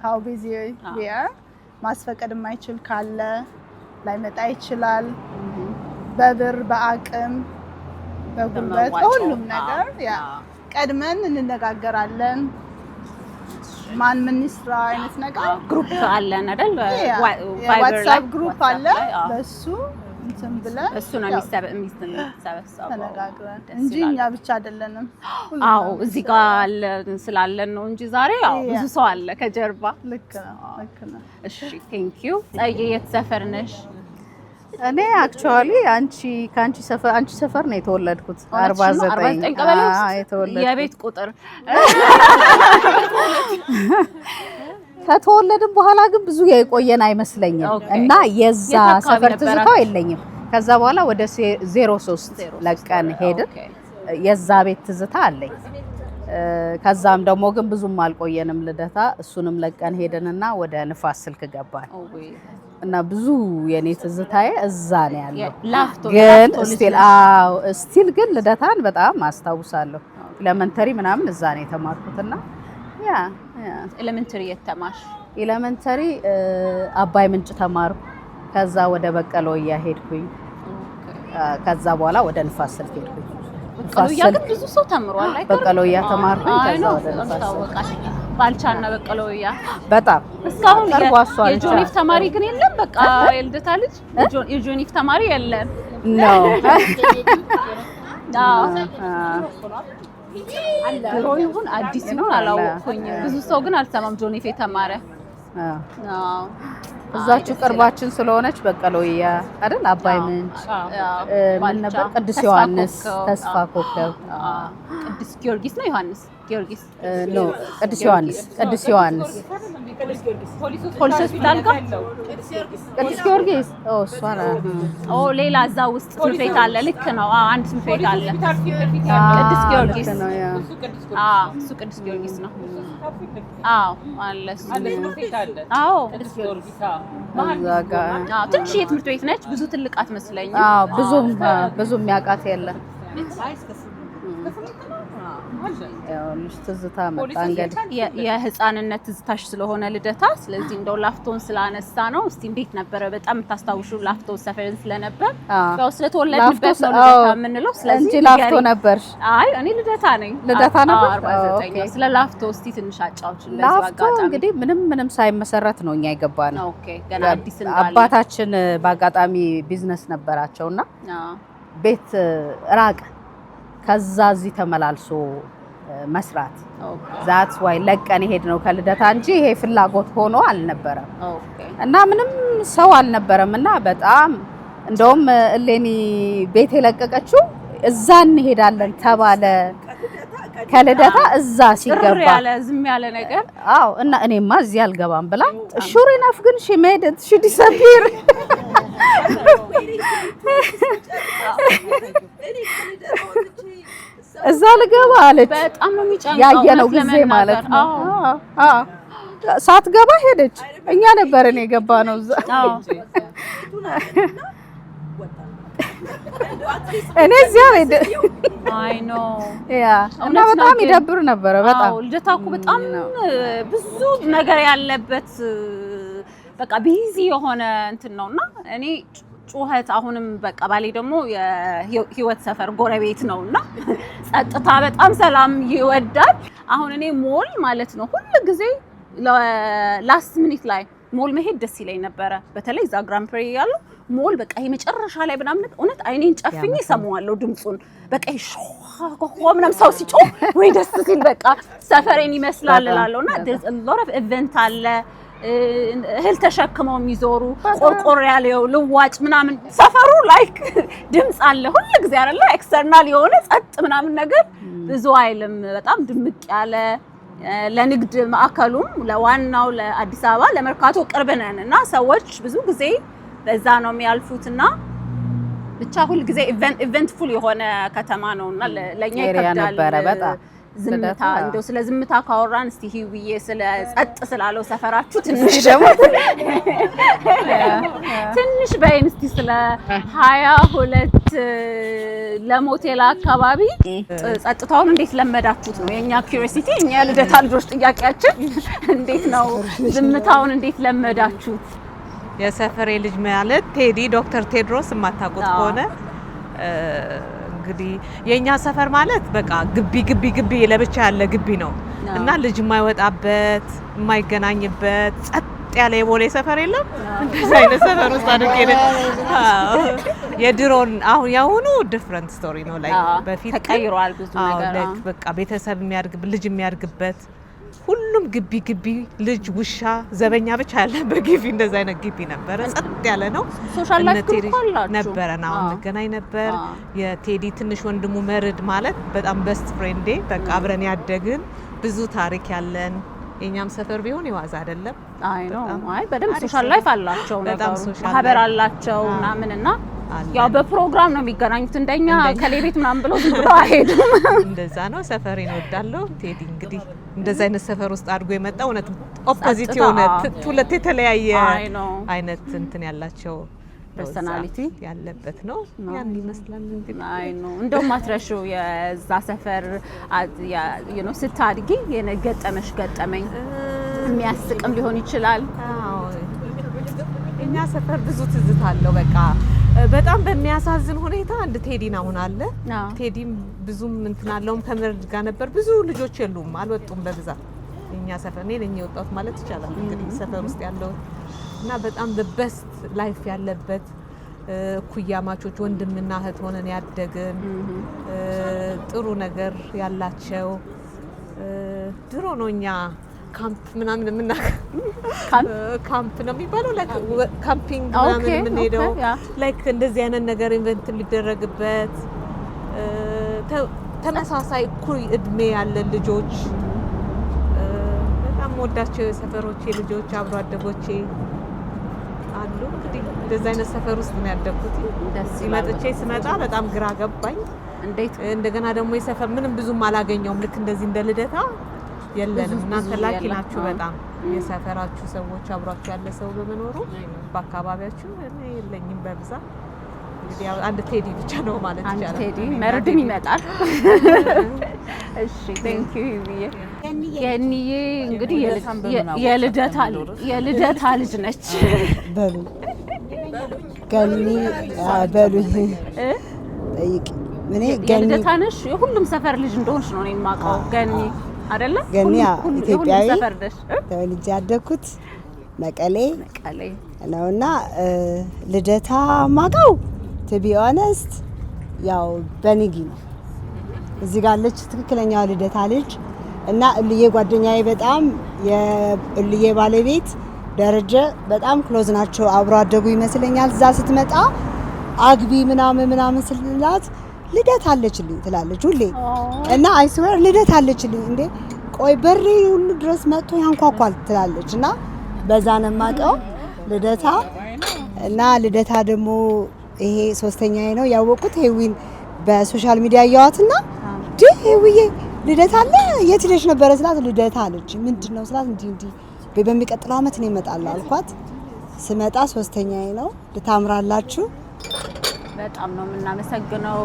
how busy we are። ማስፈቀድ የማይችል ካለ ላይመጣ ይችላል። በብር በአቅም በጉልበት በሁሉም ነገር ያ ቀድመን እንነጋገራለን። ማን ምን ይስራ አይነት ነገር ግሩፕ አለን አይደል? ዋትስአፕ ግሩፕ አለ። በሱ እንትን ብለን እሱ ነው የሚሰበሰበው ተነጋግረን እንጂ እኛ ብቻ አይደለንም። አዎ እዚህ ጋር ስላለን ነው እንጂ ዛሬ ያው ብዙ ሰው አለ ከጀርባ። ልክ ነው። እሺ ቴንክ ዩ። ጸዬ የት ሰፈር ነሽ? እኔ አክቹአሊ አንቺ ሰፈር ነው የተወለድኩት 49 ቀበሌ ውስጥ የተወለድኩት። የቤት ቁጥር ከተወለድን በኋላ ግን ብዙ የቆየን አይመስለኝም እና የዛ ሰፈር ትዝታው የለኝም። ከዛ በኋላ ወደ 03 ለቀን ሄድን። የዛ ቤት ትዝታ አለኝ። ከዛም ደግሞ ግን ብዙም አልቆየንም ልደታ። እሱንም ለቀን ሄድንና ወደ ንፋስ ስልክ ገባን እና ብዙ የኔ ትዝታዬ እዛ ነው ያለው። ግን ስቲል ግን ልደታን በጣም አስታውሳለሁ። ኤሌመንተሪ ምናምን እዛ ነው የተማርኩትና ያ ኤሌመንተሪ የተማርሽ? ኤሌመንተሪ አባይ ምንጭ ተማርኩ። ከዛ ወደ በቀለወያ ሄድኩኝ። ከዛ በኋላ ወደ ንፋስ ስልክ ሄድኩኝ። በቀለወያ ግን ብዙ ሰው ተምሯል አይደል? በቀለወያ ተማርኩኝ። ከዛ ወደ ንፋስ ስልክ ባልቻና በቀለወያ በጣም እስካሁን የጆኒፍ ተማሪ ግን የለም። በቃ የልደታ ልጅ የጆኒፍ ተማሪ የለም ነው። ድሮ ይሁን አዲስ ይሁን አላወቅኩኝም። ብዙ ሰው ግን አልሰማም ጆኒፍ የተማረ። እዛችሁ ቅርባችን ስለሆነች በቀለወያ አይደል? አባይ ምንጭ ምን ነበር? ቅዱስ ዮሐንስ፣ ተስፋ ኮከብ፣ ቅዱስ ጊዮርጊስ ነው ዮሐንስ ጊዮርጊስ ኖ ቅዱስ ዮሐንስ ፖሊስ ሆስፒታል ጋር ቅዱስ ጊዮርጊስ እሷ ነው። ሌላ እዛ ውስጥ ትምህርት ቤት አለ። ልክ ነው። አንድ ትምህርት ቤት አለ ቅዱስ ጊዮርጊስ ነው። እሱ ቅዱስ ጊዮርጊስ ነው። አለ እሱ። ትንሽ የትምህርት ቤት ነች። ብዙ ትልቅ አትመስለኝም። ብዙም የሚያውቃት የለም። ልጅ ትዝታ መጣ እንግዲህ የህፃንነት ትዝታሽ ስለሆነ ልደታ ስለዚህ እንደው ላፍቶን ስላነሳ ነው እስቲ እንዴት ነበር በጣም የምታስታውሹ ላፍቶ ሰፈርን ስለነበር ያው ስለተወለድንበት ነው ልደታ የምንለው ስለዚህ እንጂ ላፍቶ ነበር አይ እኔ ልደታ ነኝ ልደታ ነበር 49 ስለ ላፍቶ እስቲ ትንሽ አጫውችን ለዚህ አጋጣሚ ላፍቶ እንግዲህ ምንም ሳይመሰረት ነው እኛ የገባነው ኦኬ ገና አዲስ እንዳለ አባታችን በአጋጣሚ ቢዝነስ ነበራቸውና ቤት ራቅ ከዛ እዚህ ተመላልሶ መስራት ዛትስ ዋይ ለቀን ሄድ ነው ከልደታ እንጂ ይሄ ፍላጎት ሆኖ አልነበረም እና ምንም ሰው አልነበረምና በጣም እንደውም እሌኒ ቤት የለቀቀችው እዛ እንሄዳለን ተባለ ከልደታ እዛ ሲገባ ያለ ዝም ያለ ነገር አዎ እና እኔማ እዚህ አልገባም ብላ ሹር ኢነፍ ግን she made it she disappear እዛ ልገባ አለች በጣም ነው የሚጫንቀው ያየነው ጊዜ ማለት ነው አዎ ሳትገባ ሄደች እኛ ነበርን የገባነው እዛ እኔ እዚያ ሄደ አይ ኖ ያ እና በጣም ይደብር ነበር በጣም ልደታ እኮ በጣም ብዙ ነገር ያለበት በቃ ቢዚ የሆነ እንትን ነውና እኔ ጩኸት አሁንም በቃ ባሌ ደግሞ የህይወት ሰፈር ጎረቤት ነውና ጸጥታ በጣም ሰላም ይወዳል አሁን እኔ ሞል ማለት ነው ሁሉ ጊዜ ላስት ሚኒት ላይ ሞል መሄድ ደስ ይለኝ ነበር በተለይ ዛ ግራንድ ፕሪ ያለው ሞል በቃ የመጨረሻ ላይ ምናምን እውነት አይኔን ጨፍኜ ሰማዋለሁ ድምጹን በቃ ምንም ሰው ሲጮህ ወይ ደስ ሲል በቃ ሰፈሬን ይመስላል እላለሁና there's a lot of event አለ እህል ተሸክመው የሚዞሩ ቆርቆር ያለው ልዋጭ ምናምን ሰፈሩ ላይክ ድምጽ አለ ሁሉ ጊዜ አይደለ ኤክስተርናል የሆነ ጸጥ ምናምን ነገር ብዙ አይልም በጣም ድምቅ ያለ ለንግድ ማዕከሉም ለዋናው ለአዲስ አበባ ለመርካቶ ቅርብ ነን እና ሰዎች ብዙ ጊዜ በዛ ነው የሚያልፉትና ብቻ ሁሉ ጊዜ ኢቨንትፉል የሆነ ከተማ ነውና ለኛ ይከብዳል በጣም ዝምታ እንደው ስለ ዝምታ ካወራን እስቲ ሂውዬ ስለ ጸጥ ስላለው ሰፈራችሁ ትንሽ ደግሞ ትንሽ በይን እስቲ ስለ 22 ለሞቴል አካባቢ ጸጥታውን እንዴት ለመዳችሁት ነው የኛ ኩሪዮሲቲ እኛ ልደታ ልጆች ጥያቄያችን እንዴት ነው ዝምታውን እንዴት ለመዳችሁት የሰፈሬ ልጅ ማለት ቴዲ ዶክተር ቴድሮስ የማታውቁት ከሆነ እንግዲህ የኛ ሰፈር ማለት በቃ ግቢ ለብቻ ያለ ግቢ ነው እና ልጅ የማይወጣበት የማይገናኝበት ጸጥ ያለ የቦሌ ሰፈር የለም እንደዛ አይነት ሰፈር ውስጥ አድርጌ ነው የድሮን አሁን ያሁኑ ዲፈረንት ስቶሪ ነው ላይ በፊት ተቀይሯል ብዙ ነገር በቃ ቤተሰብ የሚያድግበት ልጅ የሚያድግበት ሁሉም ግቢ ልጅ ውሻ ዘበኛ ብቻ ያለበት ግቢ እንደዛ አይነት ግቢ ነበር ጸጥ ያለ ነው ሶሻል ላይፍ ግሩፕ ነበረና እንገናኝ ነበር የቴዲ ትንሽ ወንድሙ መርድ ማለት በጣም ቤስት ፍሬንዴ በቃ አብረን ያደግን ብዙ ታሪክ ያለን የኛም ሰፈር ቢሆን ይዋዛ አይደለም አይ ነው አይ በደንብ ሶሻል ላይፍ አላቸው ነገሩ ማህበር አላቸው ምናምንና ያው በፕሮግራም ነው የሚገናኙት እንደኛ ከሌቤት ምናምን ብለው ዝም ብለው አይሄዱም እንደዛ ነው ሰፈሬን እወዳለሁ ቴዲ እንግዲህ እንደዛ አይነት ሰፈር ውስጥ አድርጎ የመጣው እውነት ኦፖዚት የሆነ ሁለት የተለያየ አይነት እንትን ያላቸው ፐርሰናሊቲ ያለበት ነው ያን ይመስላል እንግዲህ አይ ነው እንደውም አትረሺው የዛ ሰፈር you know ስታድጊ የነገጠመሽ ገጠመኝ የሚያስቅም ሊሆን ይችላል አዎ እኛ ሰፈር ብዙ ትዝታ አለው በቃ በጣም በሚያሳዝን ሁኔታ አንድ ቴዲን አሁን አለ ቴዲም ብዙም እንትን አለውም ከመርድ ጋር ነበር ብዙ ልጆች የሉም አልወጡም በብዛት እኛ ሰፈር ነኝ የወጣሁት ማለት ይቻላል እንግዲህ ሰፈር ውስጥ ያለው እና በጣም በበስት ላይፍ ያለበት ኩያማቾች ወንድምና እህት ሆነን ያደግን ጥሩ ነገር ያላቸው ድሮ ነው እኛ ካምፕ ምናምን ካምፕ ነው የሚባለው ላይክ ካምፒንግ ምናምን የምንሄደው ላይክ እንደዚህ አይነት ነገር ኢቨንት ሊደረግበት ተመሳሳይ እኩል እድሜ ያለ ልጆች በጣም ወዳቸው የሰፈሮቼ ልጆች አብሮ አደጎቼ አሉ እንግዲህ እንደዚህ አይነት ሰፈር ውስጥ ነው ያደግኩት ሲመጥቼ ስመጣ በጣም ግራ ገባኝ እንዴት እንደገና ደግሞ የሰፈር ምንም ብዙም አላገኘውም ልክ እንደዚህ እንደ ልደታ የለንም እናንተ ላኪ ናችሁ በጣም የሰፈራችሁ ሰዎች አብሯችሁ ያለ ሰው በመኖሩ በአካባቢያችሁ እኔ የለኝም በብዛት እንግዲህ ያው አንድ ቴዲ ብቻ ነው ማለት ይቻላል። አንድ ቴዲ መርድም ይመጣል። እሺ ቴንክ ዩ ይብዬ። ገኒዬ እንግዲህ የልደታ ልጅ ነች። በሉ ገኒ በሉ ጠይቂ። እኔ የልደታ ነሽ? የሁሉም ሰፈር ልጅ እንደሆንሽ ነው የማውቀው። ገኒ አይደለ? ገኒ ኢትዮጵያዊ ሰፈር ነሽ? ተወልጄ ያደግኩት መቀሌ ነውና ልደታ ማውቀው to be honest ያው በንጊ ነው። እዚህ ጋር አለች ትክክለኛው ልደታ ልጅ እና እልዬ ጓደኛዬ በጣም የእልዬ ባለቤት ደረጀ በጣም ክሎዝ ናቸው። አብሮ አደጉ ይመስለኛል። እዛ ስትመጣ አግቢ ምናምን ስላት ልደት አለችልኝ ትላለች ሁሌ እና አይ ስዌር ልደት አለችልኝ እንዴ ቆይ በሬ ሁሉ ድረስ መጥቶ ያንኳኳል ትላለች እና በዛ ነው የማውቀው ልደታ እና ልደታ ደግሞ ይሄ ሶስተኛዬ ነው ያወቁት ሄዊን በሶሻል ሚዲያ ያያዋትና ሄዊዬ ልደታ አለ የት ሄደሽ ነበር ስላት ልደታ አለች። ምንድነው ስላት እንዲ በሚቀጥለው አመት ነው እመጣለሁ አልኳት። ስመጣ ሶስተኛዬ ነው። ልታምራላችሁ። በጣም ነው የምናመሰግነው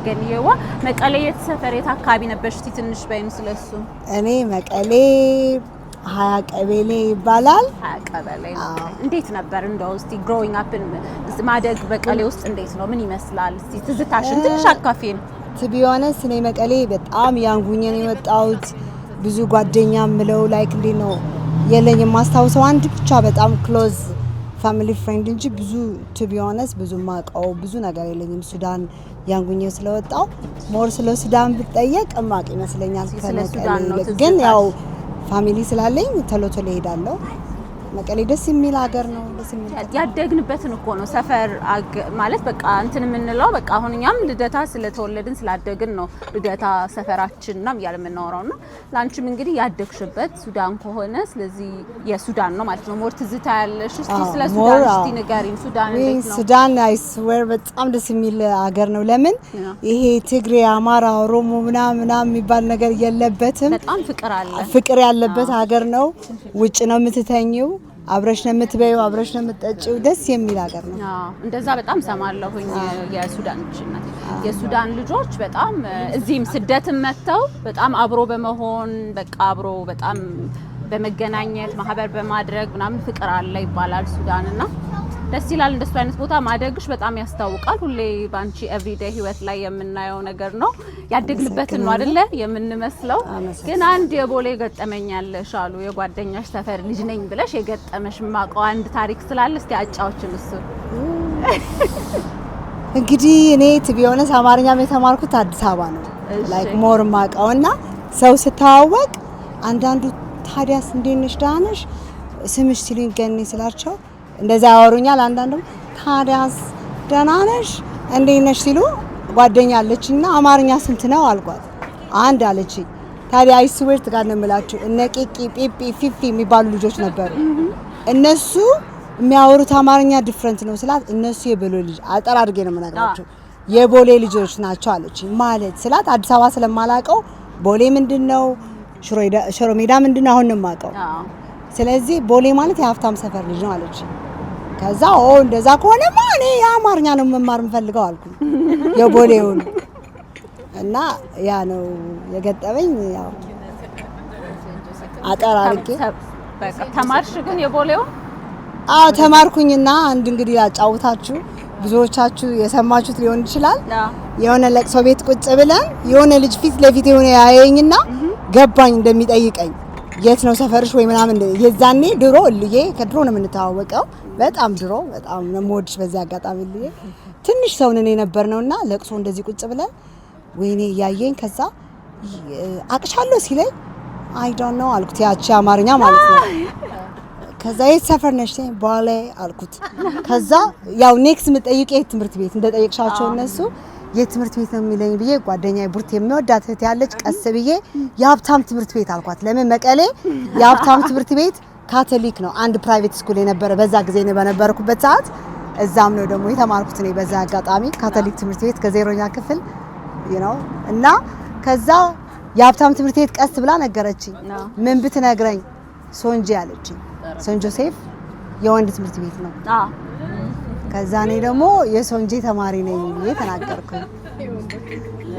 ገኒዬዋ። መቀሌ የት ሰፈር የት አካባቢ ነበርሽ? እስቲ ትንሽ በይን ስለሱ። እኔ መቀሌ 20 ቀበሌ ይባላል። 20 ቀበሌ። እንዴት ነበር እንደው እስቲ ግሮዊንግ አፕን ማደግ መቀሌ ውስጥ እንዴት ነው? ምን ይመስላል? እስቲ ትዝታሽን ትንሽ አካፊን። to be honest እኔ መቀሌ በጣም ያንጉኝ ነው የወጣሁት። ብዙ ጓደኛም ምለው ላይክ እንዴ ነው የለኝም። ማስታወሰው አንድ ብቻ በጣም ክሎዝ ፋሚሊ ፍሬንድ እንጂ ብዙ to be honest ብዙ ማቀው ብዙ ነገር የለኝም። ሱዳን ያንጉኝ ስለወጣው ሞር ስለ ሱዳን ብትጠየቅ ማቅ ይመስለኛል ከመቀሌ ግን ያው ፋሚሊ ስላለኝ ቶሎ ሄዳለሁ። መቀሌ ደስ የሚል ሀገር ነው። ደስ የሚል ያደግንበትን እኮ ነው ሰፈር ማለት በቃ እንትን የምንለው በቃ አሁን እኛም ልደታ ስለተወለድን ስላደግን ነው ልደታ ሰፈራችን ነው ያለ የምናወራውና ላንቺም እንግዲህ ያደግሽበት ሱዳን ከሆነ ስለዚህ የሱዳን ነው ማለት ነው። ሞር ትዝታ ያለሽ እስቲ ስለ ሱዳን እስቲ ንገሪን። ሱዳን እንዴት ነው? ሱዳን አይ ስዌር በጣም ደስ የሚል ሀገር ነው። ለምን ይሄ ትግሬ፣ አማራ፣ ኦሮሞ ምናምን የሚባል ነገር የለበትም። በጣም ፍቅር አለ። ፍቅር ያለበት ሀገር ነው። ውጭ ነው የምትተኙው፣ አብረሽ ነው የምትበይው፣ አብረሽ ነው የምትጠጪው። ደስ የሚል ሀገር ነው። እንደዛ በጣም ሰማለሁኝ። የሱዳን ልጅነት የሱዳን ልጆች በጣም እዚህም ስደትም መተው በጣም አብሮ በመሆን በቃ አብሮ በጣም በመገናኘት ማህበር በማድረግ ምናምን ፍቅር አለ ይባላል ሱዳንና ደስ ይላል። እንደሱ አይነት ቦታ ማደግሽ በጣም ያስታውቃል። ሁሌ ባንቺ ኤቭሪዴይ ህይወት ላይ የምናየው ነገር ነው። ያደግንበትን ነው አይደለ የምንመስለው። ግን አንድ የቦሌ ገጠመኛለሽ አሉ የጓደኛሽ ሰፈር ልጅ ነኝ ብለሽ የገጠመሽ ማቀው አንድ ታሪክ ስላለ እስቲ አጫውችን እሱ። እንግዲህ እኔ to be honest አማርኛም የተማርኩት አዲስ አበባ ነው። ላይክ ሞር ማቀውና ሰው ስታዋወቅ አንዳንዱ ታዲያስ እንዴት ነሽ ደህና ነሽ ስምሽ ሲሉኝ ገኒ ስላቸው እንደዛ ያወሩኛል። አንዳንዱም ታዲያስ ደህና ነሽ እንዴት ነሽ ሲሉ ጓደኛ አለችና አማርኛ ስንት ነው አልኳት። አንድ አለችኝ። ታዲያ አይስዌርት ጋር ነው የምላችሁ እነ ቂቂ ጲጲ ፊፊ የሚባሉ ልጆች ነበሩ። እነሱ የሚያወሩት አማርኛ ዲፍረንት ነው ስላት እነሱ የቦሌ ልጅ አጠር አድርጌ ነው የምነግራችሁ የቦሌ ልጆች ናቸው አለችኝ። ማለት ስላት አዲስ አበባ ስለማላቀው ቦሌ ምንድነው ሽሮ ሜዳ ምንድነው አሁን ነው የማውቀው። ስለዚህ ቦሌ ማለት የሀብታም ሰፈር ልጅ ነው አለችኝ። ከዛ እንደዛ ከሆነማ እኔ የአማርኛ ነው መማር የምፈልገው አልኩኝ የቦሌውን እና ያ ነው የገጠመኝ። ያው አጠር አድርጌ በቃ ተማርሽ ግን የቦሌው? አዎ ተማርኩኝና አንድ እንግዲህ ያጫውታችሁ ብዙዎቻችሁ የሰማችሁት ሊሆን ይችላል። የሆነ ለቅሶ ቤት ቁጭ ብለን የሆነ ልጅ ፊት ለፊት የሆነ ያየኝና ገባኝ እንደሚጠይቀኝ የት ነው ሰፈርሽ ወይ ምናምን። የዛኔ ድሮ ልዬ ከድሮ ነው የምንተዋወቀው በጣም ድሮ በጣም ነው የምወድሽ። በዚህ አጋጣሚ ልዬ ትንሽ ሰው ነን የነበርነውና ለቅሶ እንደዚህ ቁጭ ብለን ወይኔ ያየኝ ከዛ አቅሻለሁ ሲለኝ አይ ዶንት ኖ አልኩት ያቺ አማርኛ ማለት ነው። ከዛ የት ሰፈር ነሽ ባሌ አልኩት። ከዛ ያው ኔክስት የምጠይቅ የት ትምህርት ቤት እንደጠየቅሻቸው እነሱ የት ትምህርት ቤት ነው የሚለኝ ብዬ ጓደኛዬ ቡርቴ የሚወዳት እህት ያለች ቀስ ብዬ የሀብታም ትምህርት ቤት አልኳት። ለምን መቀሌ የሀብታም ትምህርት ቤት ካቶሊክ ነው አንድ ፕራይቬት ስኩል የነበረ በዛ ጊዜ ነው በነበርኩበት ሰዓት እዛም ነው ደግሞ የተማርኩት ነው በዛ አጋጣሚ ካቶሊክ ትምህርት ቤት ከዜሮኛ ክፍል እና ከዛ የሀብታም ትምህርት ቤት ቀስ ብላ ነገረችኝ። ምን ብትነግረኝ ሶንጂ አለችኝ። ሶን ጆሴፍ የወንድ ትምህርት ቤት ነው ከዛ እኔ ደግሞ የሶንጄ ተማሪ ነኝ ብዬ ተናገርኩኝ።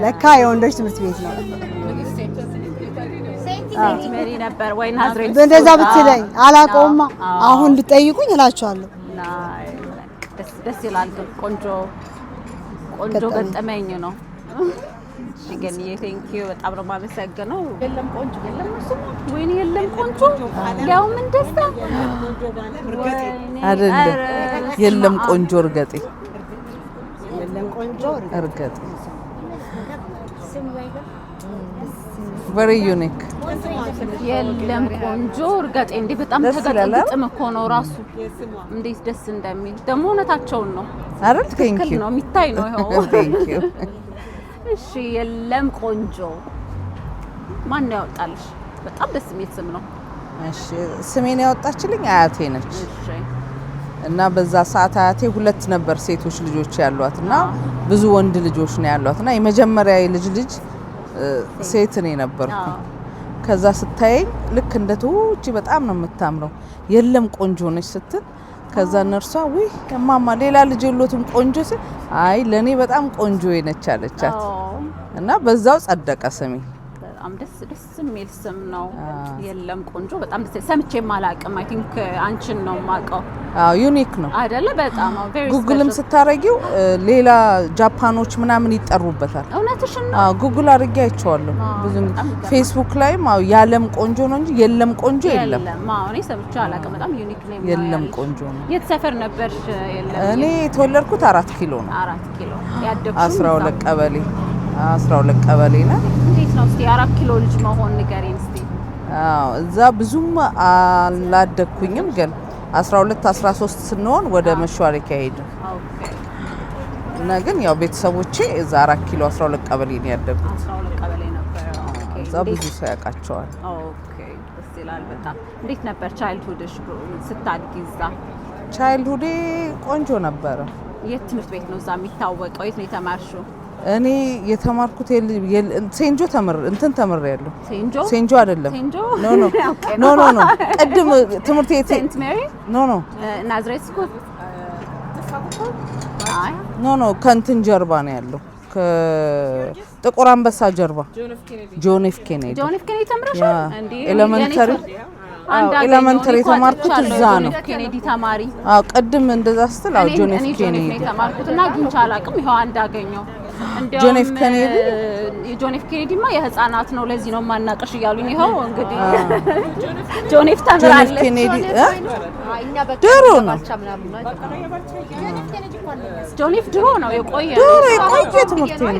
ለካ የወንዶች ትምህርት ቤት ነው። ሴንት ሜሪ ነበር ወይ ናዝሬት? እንደዛ ብትለኝ አላውቀውማ። አሁን ብትጠይቁኝ እላችኋለሁ። ደስ ይላል። ቆንጆ ገጠመኝ ነው። እሺ ገንዬ ቴንኪው በጣም ነው የማመሰግነው። የለም ቆንጆ የለም እሱ ወይኔ የለም ቆንጆ ያው ምን ደስታ አይደለም። የለም ቆንጆ እርገጤ እርገጤ very unique የለም ቆንጆ እርገጤ እንዴ በጣም ተገጥም እኮ ነው ራሱ እንዴት ደስ እንደሚል ደግሞ እውነታቸውን ነው አይደል? ቴንኪው ነው የሚታይ ነው ይሄው ቴንኪው። እሺ የለም ቆንጆ ማን ነው ያወጣልሽ? በጣም ደስ የሚል ስም ነው። እሺ ስሜን ያወጣችልኝ አያቴ ነች። እሺ እና በዛ ሰዓት አያቴ ሁለት ነበር ሴቶች ልጆች ያሏትና ብዙ ወንድ ልጆች ነው ያሏትና የመጀመሪያ ልጅ ሴት ነው ነበርኩ። ከዛ ስታየኝ ልክ እንደተውጪ በጣም ነው የምታምረው የለም ቆንጆ ነች ስትል ከዛ ነርሷ ወይ ማማ ሌላ ልጅ የሎትም ቆንጆ ሲል አይ ለኔ በጣም ቆንጆ ነች አለቻት እና በዛው ጸደቀ ስሜ። በጣም ደስ የሚል ስም ነው። የለም ቆንጆ በጣም ደስ ሰምቼም አላውቅም። አይ ቲንክ አንቺን ነው የማውቀው። ዩኒክ ነው አይደለ? በጣም ጉግልም ስታረጊው ሌላ ጃፓኖች ምናምን ይጠሩበታል። እውነትሽን ነው? ጉግል አድርጌ አይቼዋለሁ። ብዙ ፌስቡክ ላይም ያለም ቆንጆ ነው እንጂ የለም ቆንጆ የለም። እኔ ሰምቼ አላውቅም። በጣም ዩኒክ ነው። የለም ቆንጆ ነው። የት ሰፈር ነበርሽ? የለም እኔ የተወለድኩት 4 ኪሎ ነው። 4 ኪሎ ያደግኩት 12 ቀበሌ ነው። እንዴት ነው እስቲ 4 ኪሎ ልጅ መሆን ንገሪኝ እስቲ። እዛ ብዙም አላደግኩኝም ግን 12 13 ስንሆን ወደ መሿለኪያ ሄድን። እና ግን ያው ቤተሰቦቼ እዛ 4 ኪሎ 12 ቀበሌ ነው ያደጉት። 12 ቀበሌ ነበር። እዛ ብዙ ሰው ያውቃቸዋል። ኦኬ ደስ ይላል በጣም። እንዴት ነበር ቻይልድሁድሽ ስታድጊ እዛ? ቻይልድሁዴ ቆንጆ ነበረ። የት ትምህርት ቤት ነው እዛ የሚታወቀው? የት ነው የተማርሽው? እኔ የተማርኩት ሴንጆ ተምሬያለሁ። ሴንጆ አይደለም ኖ ቅድም ትምህርት ቤት ሴንት ሜሪ ኖ ናዝሬት ስኩል ኖ ከእንትን ጀርባ ነው ያለው ከጥቁር አንበሳ ጀርባ ጆን ኤፍ ኬኔዲ ተምረሻል እንዴ? ኤሌመንተሪ የተማርኩት እዛ ነው። ኬኔዲ ተማሪ ቅድም እንደዛ ስትል ጆን ኤፍ ኬኔዲ ተማርኩትና አግኝቼ አላውቅም። ይሄው አንድ አገኘው። ጆን ኤፍ ኬኔዲ ጆን ኤፍ ኬኔዲማ የህፃናት ነው ለዚህ ነው ማናቀሽ እያሉኝ ይሄው እንግዲህ ጆን ኤፍ ተምራለች። ጆን ኤፍ ኬኔዲ ድሮ ነው። ጆን ኤፍ ድሮ ነው የቆየ ትምህርት ነው።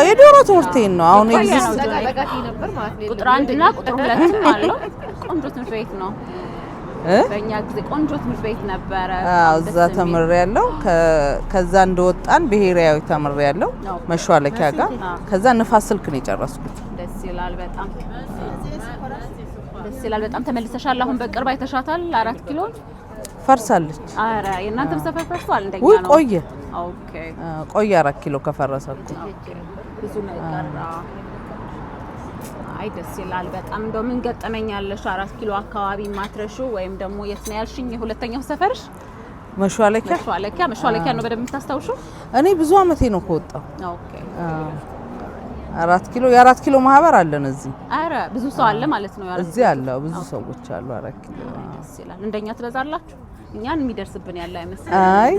የዶሮ ትምህርት ነው። አሁን ኤግዚስት ቁጥር 1 እና ቁጥር 2 አለው። ቆንጆ ትምህርት ቤት ነው። በእኛ ጊዜ ቆንጆ ትምህርት ቤት ነበረ። እዛ ተምሬያለሁ። ከዛ እንደወጣን ብሔራዊ ተምሬያለሁ መሿለኪያ ጋር። ከዛ ንፋስ ስልክ ነው የጨረስኩት። ደስ ይላል በጣም ደስ ይላል በጣም። ተመልሰሻል? አሁን በቅርብ አይተሻታል? 4 ኪሎ ፈርሳለች። አረ የእናንተም ሰፈር ፈርሷል? እንደኛ ነው? ቆየ። ኦኬ ቆየ 4 ኪሎ ከፈረሰ እኮ ብዙ ነገር። አይ ደስ ይላል በጣም። እንደው ምን ገጠመኛለሽ 4 ኪሎ አካባቢ ማትረሹ ወይም ደግሞ የት ነው ያልሽኝ? የሁለተኛው ሰፈርሽ መሿለኪያ ነው በደንብ የምታስታውሽው? እኔ ብዙ አመቴ ነው ከወጣው። ኦኬ 4 ኪሎ የ4 ኪሎ ማህበር አለን እዚህ። አረ ብዙ ሰው አለ ማለት ነው። እዚህ አለ ብዙ ሰዎች አሉ። 4 ኪሎ ደስ ይላል። እንደኛ ትበዛላችሁ? እኛን የሚደርስብን ያለ አይመስልም። አይ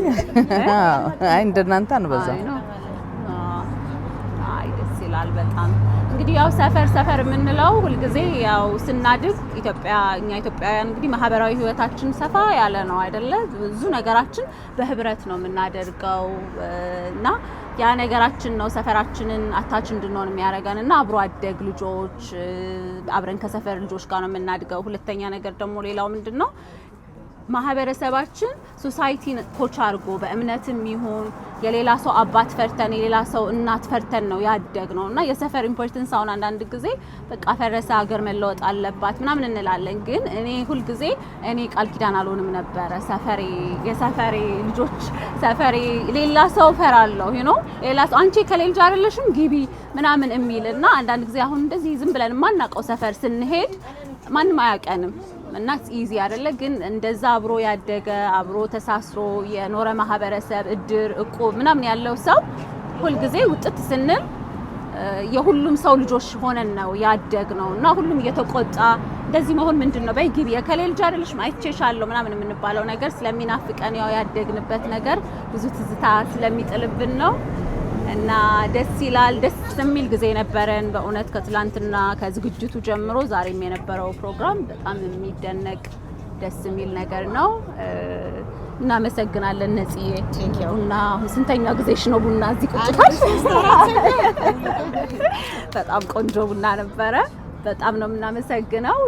እንደናንተ አንበዛ። አይ ደስ ይላል በጣም። እንግዲህ ያው ሰፈር የምንለው ሁልጊዜ ያው ስናድግ እኛ ኢትዮጵያውያን እንግዲህ ማህበራዊ ህይወታችን ሰፋ ያለ ነው አይደለ? ብዙ ነገራችን በህብረት ነው የምናደርገው እና ያ ነገራችን ነው ሰፈራችንን አታች እንድንሆን የሚያደርገን እና አብሮ አደግ ልጆች አብረን ከሰፈር ልጆች ጋር ነው የምናድገው። ሁለተኛ ነገር ደግሞ ሌላው ምንድነው ማህበረሰባችን ሶሳይቲን ኮች አድርጎ በእምነትም ይሁን የሌላ ሰው አባት ፈርተን የሌላ ሰው እናት ፈርተን ነው ያደግነው እና የሰፈር ኢምፖርታንስ አሁን አንዳንድ ጊዜ በቃ ፈረሰ ሀገር መለወጥ አለባት ምናምን እንላለን። ግን እኔ ሁልጊዜ ቃል ኪዳን አልሆንም ነበረ። የሰፈሬ ልጆች ሌላ ሰው ፈራለሁ ሌላ ሰው አንቺ ከሌልጅ አይደለሽም ግቢ ምናምን የሚል እና አንዳንድ ጊዜ አሁን እንደዚህ ዝም ብለን ማናቀው ሰፈር ስንሄድ ማንም አያቀንም እና ኢዚ አይደለ። ግን እንደዛ አብሮ ያደገ አብሮ ተሳስሮ የኖረ ማህበረሰብ እድር እቁብ ምናምን ያለው ሰው ሁልጊዜ ውጥት ስንል የሁሉም ሰው ልጆች ሆነን ነው ያደግነው እና ሁሉም እየተቆጣ እንደዚህ መሆን ምንድነው በይግቢ የከሌ ልጅ አይደለሽ አይቼሻለሁ ምናምን የምንባለው ነገር ስለሚናፍቀን ያው ያደግንበት ነገር ብዙ ትዝታ ስለሚጥልብን ነው እና ደስ ይላል። ደስ የሚል ጊዜ ነበረን በእውነት ከትላንትና ከዝግጅቱ ጀምሮ ዛሬም የነበረው ፕሮግራም በጣም የሚደነቅ ደስ የሚል ነገር ነው። እናመሰግናለን ነጽዬ። ቡና ስንተኛ ጊዜሽ ነው ቡና እዚህ ቁጭ ካልሽ? በጣም ቆንጆ ቡና ነበረ። በጣም ነው የምናመሰግነው።